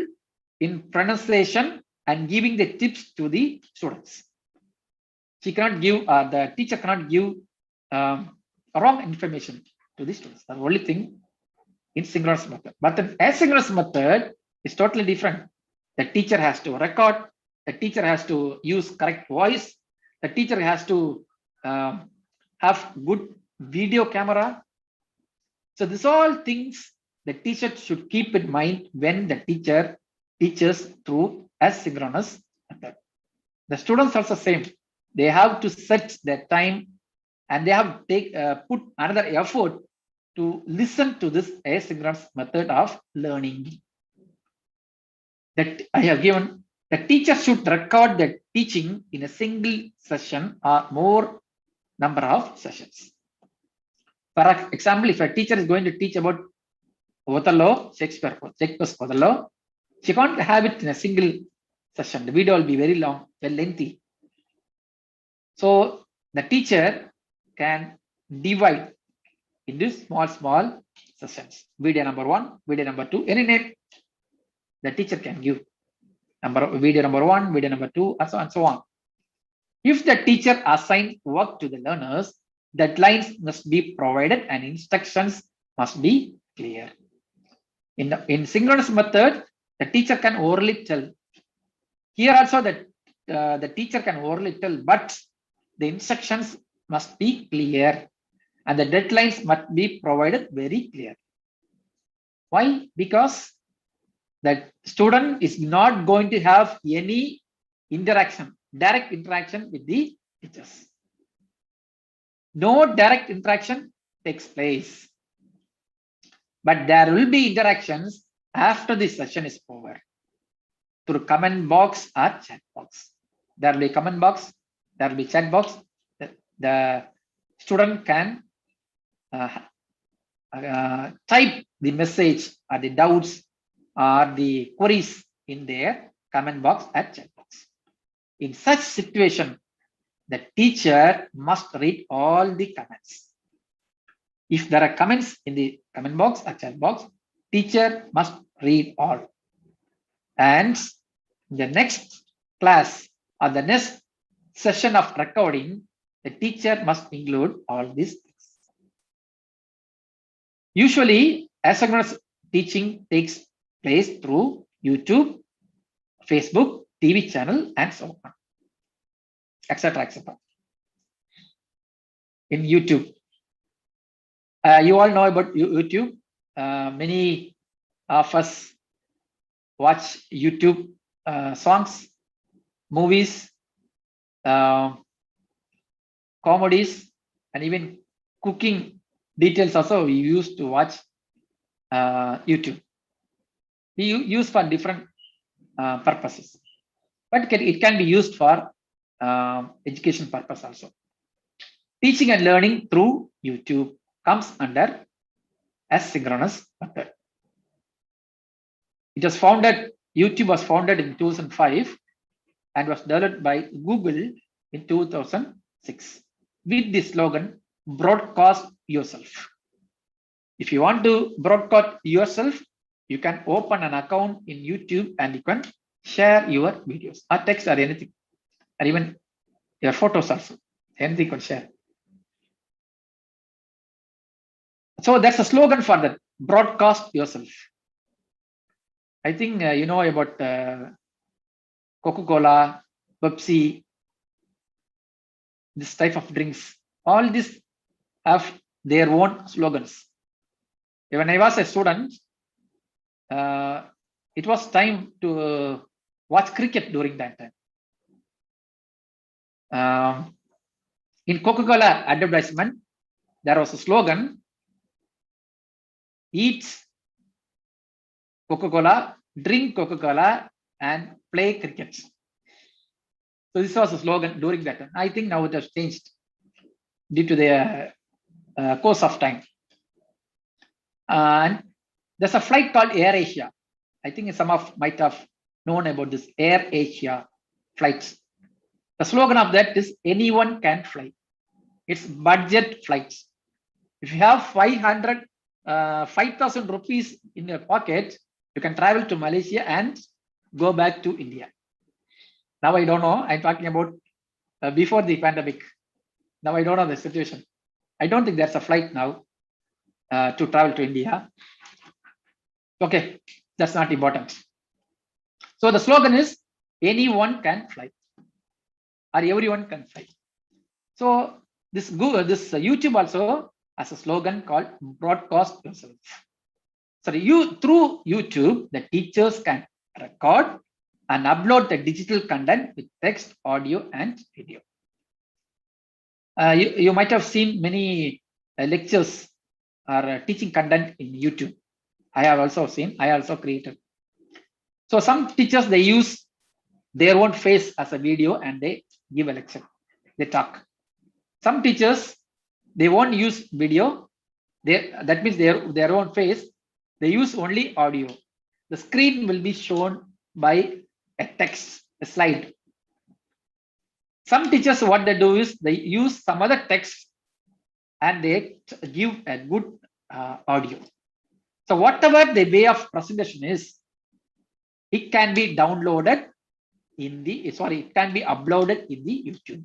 in pronunciation and giving the tips to the students. She cannot give, the teacher cannot give wrong information to the students. The only thing in synchronous method. But the asynchronous method is totally different. The teacher has to record, the teacher has to use correct voice, the teacher has to have good video camera. So these all things the teacher should keep in mind when the teacher teaches through asynchronous method. The students also same. They have to set their time and they have to put another effort to listen to this asynchronous method of learning. that I have given, the teacher should record the teaching in a single session or more number of sessions. For example, if a teacher is going to teach about Othello, Shakespeare's Othello, she can't have it in a single session. The video will be very long, very lengthy. So the teacher can divide into small sessions. Video number 1, video number 2, any name the teacher can give. Video number 1, video number 2, and so on. If the teacher assigns work to the learners, deadlines must be provided and instructions must be clear. In synchronous method, the teacher can orally tell. Here also the teacher can orally tell, but the instructions must be clear and the deadlines must be provided very clear. Why? Because the student is not going to have any interaction, direct interaction with the teachers. No direct interaction takes place, but there will be interactions after the session is over through comment box or chat box. There will be comment box, there will be chat box. The student can type the message or the doubts or the queries in their comment box or chat box. In such situation, the teacher must read all the comments. If there are comments in the comment box or chat box, teacher must read all. And the next class or the next session of recording, the teacher must include all these things. Usually, asynchronous teaching takes place through YouTube, Facebook, TV channel, and so on, etc., etc. In YouTube, you all know about YouTube. Many of us watch YouTube songs, movies, comedies, and even cooking details also we used to watch YouTube. We use for different purposes, but it can be used for education purpose also. Teaching and learning through YouTube comes under asynchronous method. It was founded, YouTube was founded in 2005 and was developed by Google in 2006 with the slogan, broadcast yourself. If you want to broadcast yourself, you can open an account in YouTube and you can share your videos or text or anything, or even your photos also, anything you can share. So that's a slogan for that, broadcast yourself. I think you know about Coca-Cola, Pepsi, this type of drinks. All these have their own slogans. When I was a student, it was time to watch cricket during that time. In Coca-Cola advertisement, there was a slogan, eat Coca-Cola, drink Coca-Cola, and play cricket. So this was a slogan during that time. I think now it has changed due to the course of time. And there's a flight called Air Asia. I think some of might have known about this Air Asia flights. The slogan of that is anyone can fly. It's budget flights. If you have 5,000 rupees in your pocket, you can travel to Malaysia and go back to India. Now I don't know. I'm talking about before the pandemic. Now I don't know the situation. I don't think there's a flight now to travel to India. Okay, that's not important. So the slogan is anyone can fly, or everyone can fly. So this YouTube also has a slogan called broadcast yourself. So through YouTube, the teachers can record and upload the digital content with text, audio, and video. You might have seen many lectures or teaching content in YouTube. I have also seen, I also created. So some teachers, they use their own face as a video and they give a lecture, they talk. Some teachers, they won't use video. That means their own face. They use only audio. The screen will be shown by a text, a slide. Some teachers, what they do is they use some other text and they give a good audio. So whatever the way of presentation is, it can be downloaded in the, it can be uploaded in the YouTube.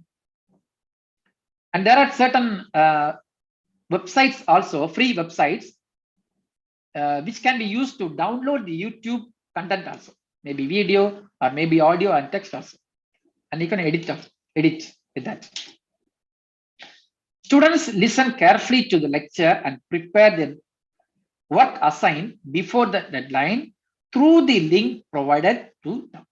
And there are certain websites also, free websites, which can be used to download the YouTube content also, maybe video or maybe audio and text also. And you can edit with that. Students listen carefully to the lecture and prepare their work assigned before the deadline through the link provided to them.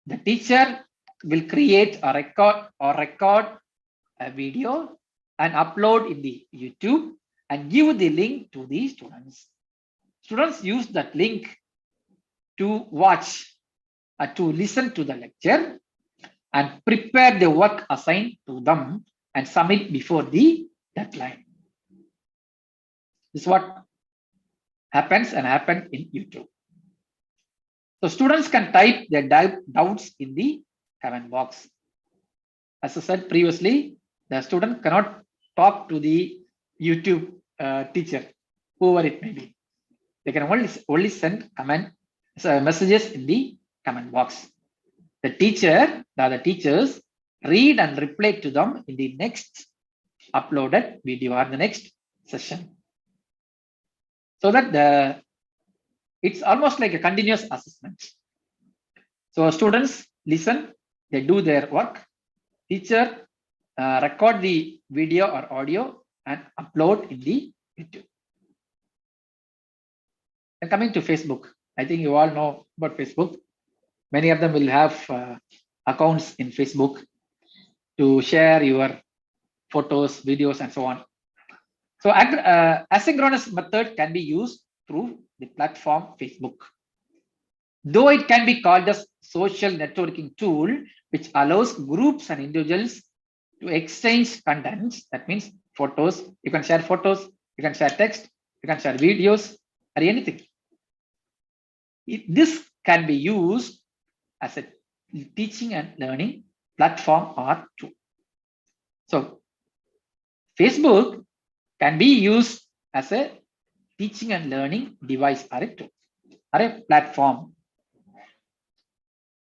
The teacher will create a record a video and upload in the YouTube and give the link to the students. Students use that link to watch to listen to the lecture and prepare the work assigned to them and submit before the deadline. This is what happens in YouTube. So students can type their doubts in the comment box. As I said previously, the student cannot talk to the YouTube teacher, whoever it may be. They can only send messages in the comment box. The teachers read and reply to them in the next uploaded video or the next session. So that it's almost like a continuous assessment. So students listen, they do their work. Teacher record the video or audio and upload in the YouTube. And coming to Facebook, I think you all know about Facebook. Many of them will have accounts in Facebook to share your photos, videos, and so on. So asynchronous method can be used through the platform Facebook. Though it can be called as social networking tool, which allows groups and individuals to exchange contents. That means photos, you can share photos, you can share text, you can share videos, or anything. This can be used as a teaching and learning platform or tool. So Facebook can be used as a teaching and learning device or a tool or a platform.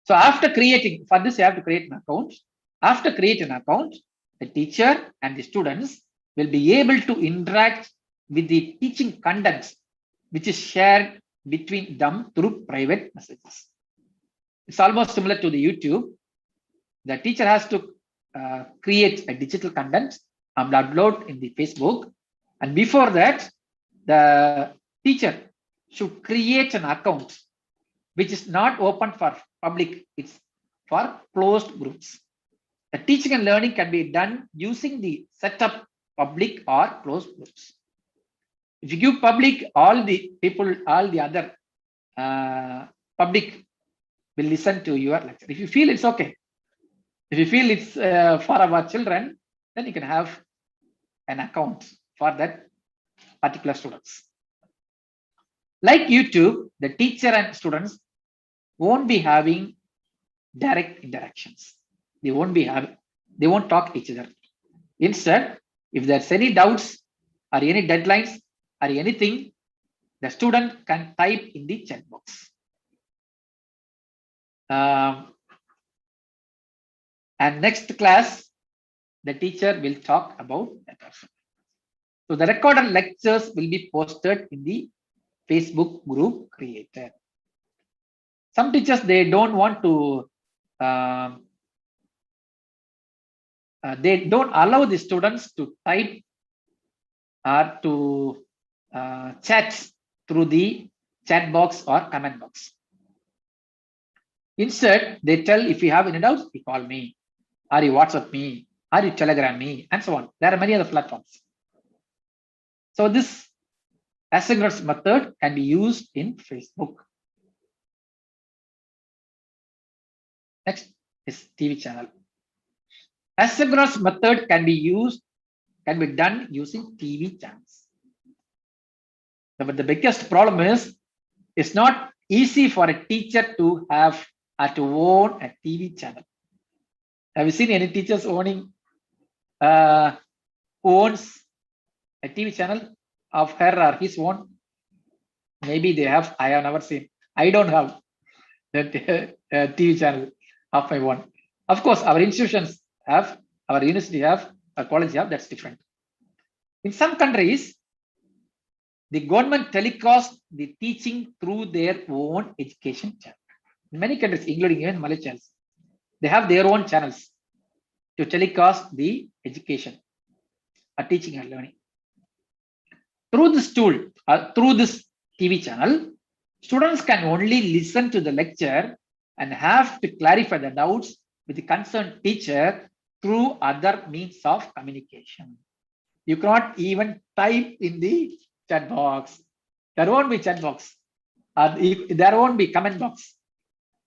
So after creating, for this you have to create an account. After creating an account, the teacher and the students will be able to interact with the teaching contents which is shared between them through private messages. It's almost similar to the YouTube. The teacher has to create a digital content and upload in the Facebook. And before that, the teacher should create an account which is not open for public, it's for closed groups. The teaching and learning can be done using the setup public or closed groups. If you give public, all the people, all the other public will listen to your lecture. If you feel it's okay, if you feel it's for our children, then you can have an account for that particular students. Like YouTube, the teacher and students won't be having direct interactions. They won't talk to each other. Instead, if there's any doubts or any deadlines or anything, the student can type in the chat box. And next class, the teacher will talk about that also. So the recorded lectures will be posted in the Facebook group created. Some teachers, they don't want to, they don't allow the students to type or to chat through the chat box or comment box. Instead, they tell, if you have any doubts, you call me, or you WhatsApp me, or you Telegram me, and so on. There are many other platforms. So this asynchronous method can be used in Facebook. Next is TV channel. Asynchronous method can be done using TV channels. But the biggest problem is it's not easy for a teacher to have or to own a TV channel. Have you seen any teachers owns a TV channel of her or his own? Maybe they have. I have never seen. I don't have that TV channel of my own. Of course, our institutions have, our university have, our college have. That's different. In some countries, the government telecasts the teaching through their own education channel. In many countries, including even Malaysia, they have their own channels to telecast the education, teaching and learning. Through this tool, through this TV channel, students can only listen to the lecture and have to clarify the doubts with the concerned teacher through other means of communication. You cannot even type in the chat box. There won't be chat box. There won't be comment box.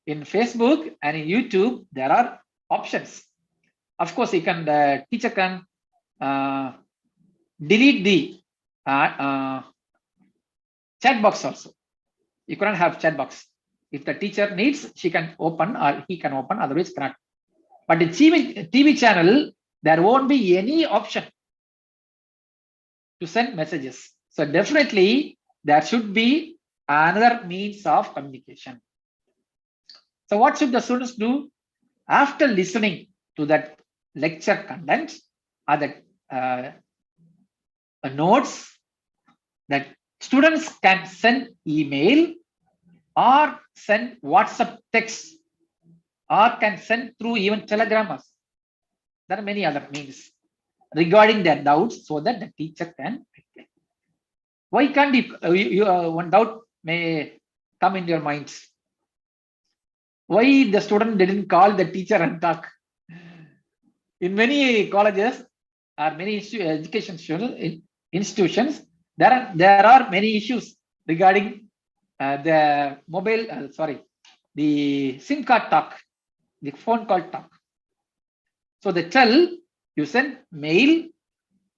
In Facebook and in YouTube, there are options. Of course, the teacher can delete the chat box also. You cannot have chat box. If the teacher needs, she can open or he can open, otherwise cannot. But in TV channel, there won't be any option to send messages. So definitely there should be another means of communication. So what should the students do? After listening to that lecture content or the notes, that students can send email or send WhatsApp text or can send through even telegrams. There are many other means regarding their doubts so that the teacher can reply. Why can't you one doubt may come in your minds. Why the student didn't call the teacher and talk? In many colleges or many education institutions, there are many issues regarding the mobile, the SIM card talk, the phone call talk. So they tell you send mail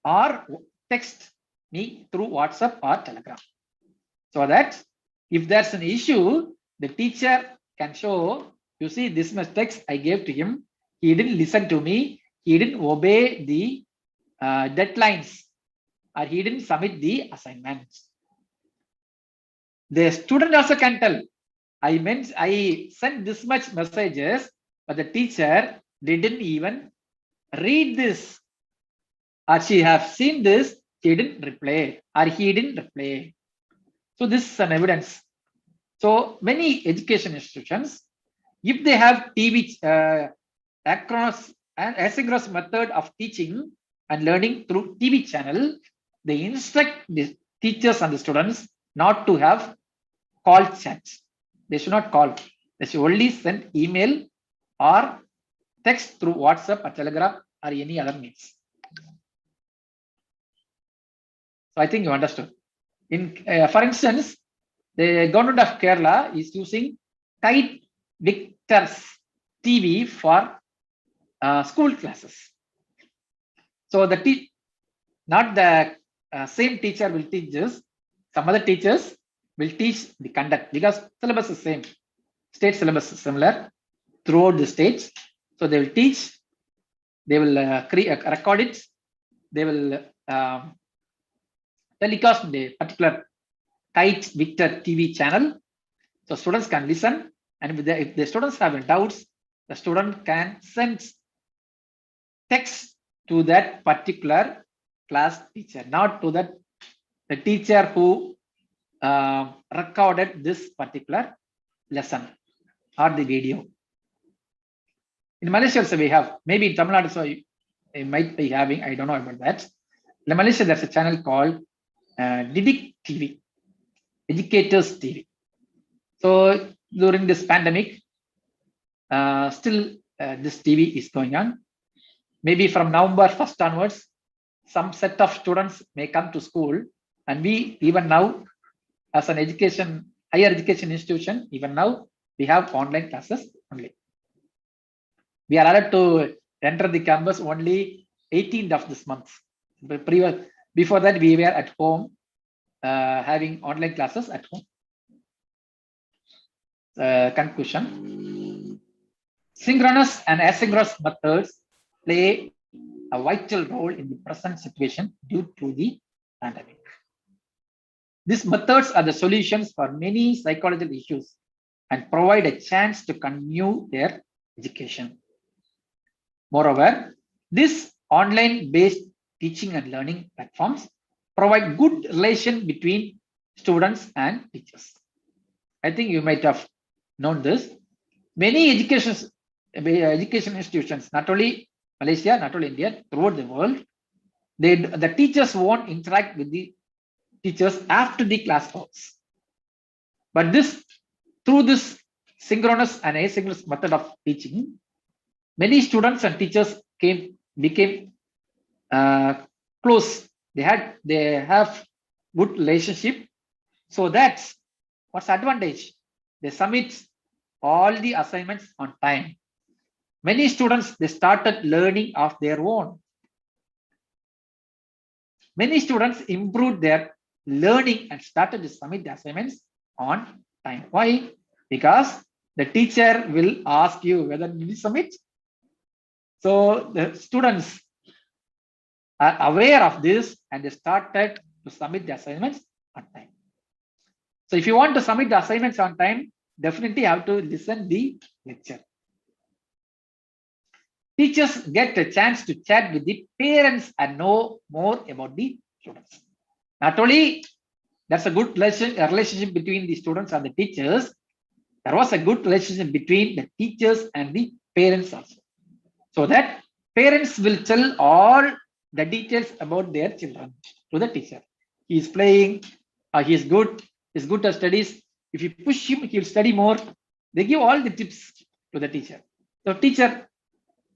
or text me through WhatsApp or Telegram, so that if there's an issue, the teacher can show, you see, this much text I gave to him, he didn't listen to me, he didn't obey the deadlines, or he didn't submit the assignments. The student also can tell, I sent this much messages, but the teacher didn't even read this, or she have seen this, she didn't reply, or he didn't reply. So this is an evidence. So many education institutions, if they have TV asynchronous method of teaching and learning through TV channel, they instruct the teachers and the students not to have call chats. They should not call. They should only send email or text through WhatsApp or Telegram or any other means. So I think you understood. For instance, the government of Kerala is using Kite Victor's TV for school classes. So not the same teacher will teach this. Some other teachers will teach the conduct, because syllabus is same. State syllabus is similar throughout the states. So they will teach, they will record it, they will telecast the particular Kite Victor TV channel. So students can listen, and if the students have doubts, the student can send text to that particular class teacher, not to the teacher who recorded this particular lesson or the video. In Malaysia also we have, maybe in Tamil Nadu, so you might be having, I don't know about that. In Malaysia there's a channel called Didik TV, Educators TV. So during this pandemic, still this TV is going on. Maybe from November 1st onwards, some set of students may come to school, and we even now, as an higher education institution, even now we have online classes only. We are allowed to enter the campus only 18th of this month. Before that, we were at home having online classes at home. Conclusion. Synchronous and asynchronous methods play a vital role in the present situation due to the pandemic. These methods are the solutions for many psychological issues and provide a chance to continue their education. Moreover, these online-based teaching and learning platforms provide good relation between students and teachers. I think you might have known this. Many education institutions, not only Malaysia, not only India, throughout the world, the teachers won't interact with the teachers after the class hours. But through this synchronous and asynchronous method of teaching, many students and teachers became close. They have good relationship. So that's what's the advantage. They submit all the assignments on time. Many students, they started learning of their own. Many students improved their learning and started to submit the assignments on time. Why? Because the teacher will ask you whether you submit. So the students are aware of this and they started to submit the assignments on time. So if you want to submit the assignments on time, definitely have to listen the lecture. Teachers get a chance to chat with the parents and know more about the students. Not only that's a good relationship between the students and the teachers, there was a good relationship between the teachers and the parents also. So that parents will tell all the details about their children to the teacher. He is playing, he is good at studies. If you push him, he'll study more. They give all the tips to the teacher. So teacher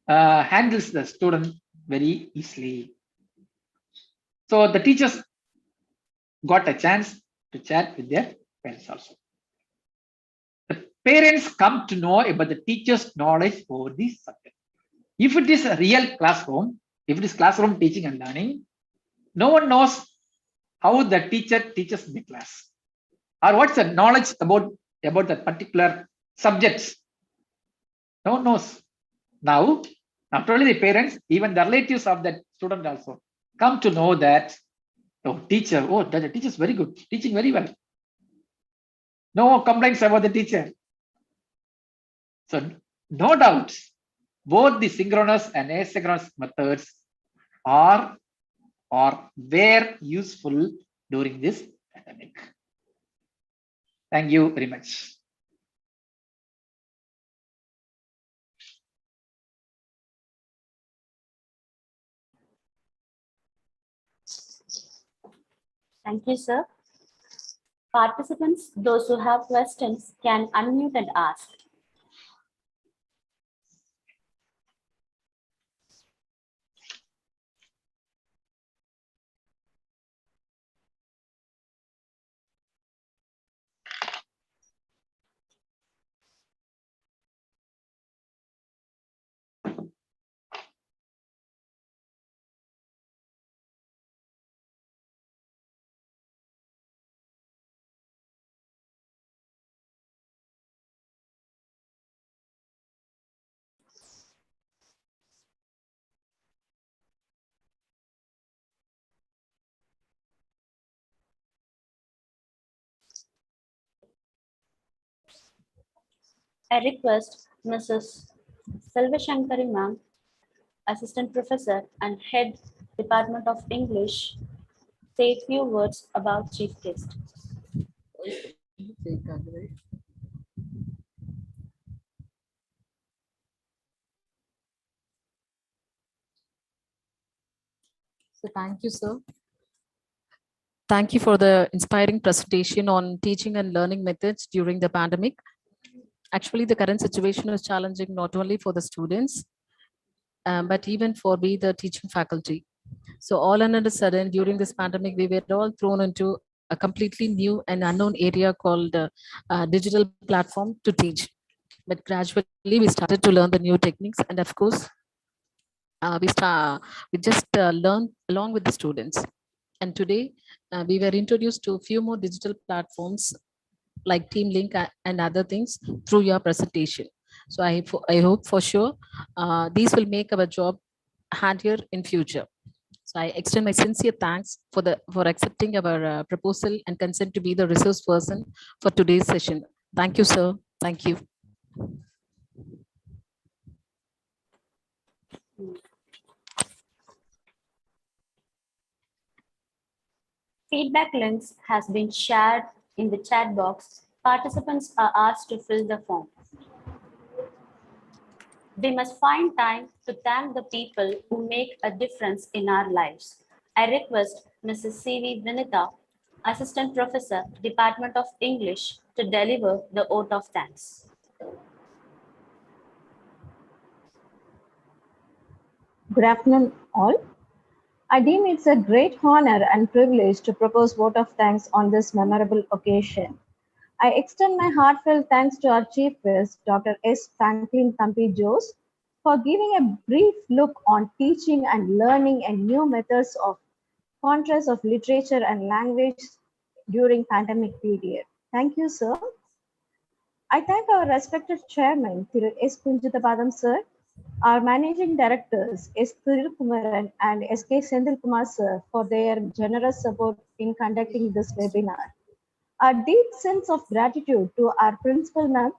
handles the student very easily. So the teachers got a chance to chat with their parents also. The parents come to know about the teacher's knowledge over the subject. If it is a real classroom, if it is classroom teaching and learning, no one knows how the teacher teaches the class or what's the knowledge about that particular subjects. No one knows. Now, not only the parents, even the relatives of that student also come to know that, oh, the teacher is very good, teaching very well. No complaints about the teacher. So, no doubt, both the synchronous and asynchronous methods are were useful during this pandemic. Thank you very much. Thank you, sir. Participants, those who have questions can unmute and ask. I request Mrs. Selvashankari ma'am, Assistant Professor and Head Department of English, say a few words about Chief Guest. So thank you, sir. Thank you for the inspiring presentation on teaching and learning methods during the pandemic. Actually, the current situation is challenging not only for the students, but even for we, the teaching faculty. So all of a sudden, during this pandemic, we were all thrown into a completely new and unknown area called digital platform to teach. but gradually we started to learn the new techniques, and of course, we just learn along with the students. And today we were introduced to a few more digital platforms like Team Link and other things through your presentation. So I hope for sure these will make our job handier in future. So I extend my sincere thanks for accepting our proposal and consent to be the resource person for today's session. Thank you, sir. Thank you. Feedback links has been shared in the chat box. Participants are asked to fill the form. We must find time to thank the people who make a difference in our lives. I request Mrs. C.V. Vinita, Assistant Professor, Department of English, to deliver the oath of thanks. Good afternoon, all. I deem it's a great honor and privilege to propose vote of thanks on this memorable occasion. I extend my heartfelt thanks to our Chief Guest, Dr. S. Franklin Thambi Jose, for giving a brief look on teaching and learning and new methods of contrast of literature and language during pandemic period. Thank you, sir. I thank our respected chairman, Thiru S. Kunjithapadam sir, our managing directors, S. Thirukumaran and S. K. Sendilkumar sir, for their generous support in conducting this webinar. A deep sense of gratitude to our principal ma'am,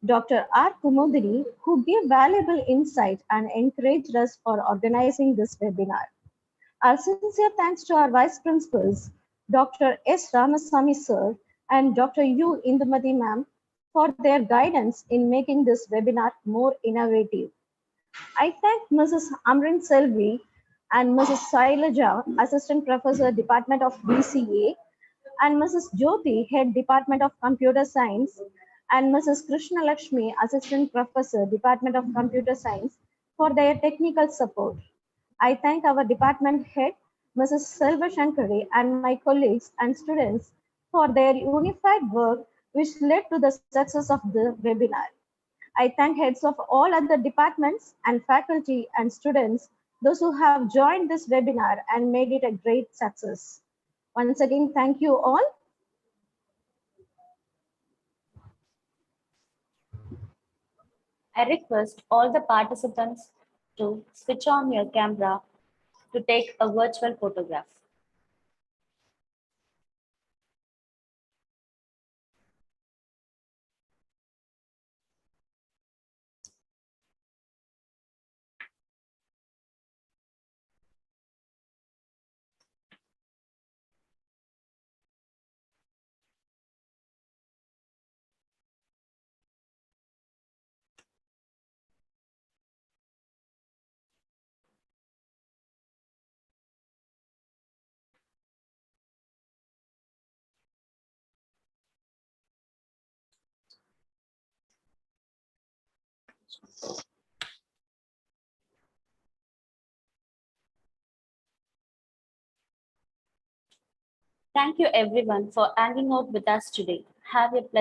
Dr. R. Kumudini, who gave valuable insight and encouraged us for organizing this webinar. Our sincere thanks to our vice principals, Dr. S. Ramasamy sir and Dr. U. Indumati ma'am, for their guidance in making this webinar more innovative. I thank Mrs. Amrin Selvi and Mrs. Sailaja, Assistant Professor, Department of BCA, and Mrs. Jyoti, Head Department of Computer Science, and Mrs. Krishna Lakshmi, Assistant Professor, Department of Computer Science, for their technical support. I thank our department head, Mrs. Selva Shankari, and my colleagues and students for their unified work, which led to the success of the webinar. I thank heads of all other departments and faculty and students, those who have joined this webinar and made it a great success. Once again, thank you all. I request all the participants to switch on your camera to take a virtual photograph. Thank you everyone for hanging out with us today. Have a pleasant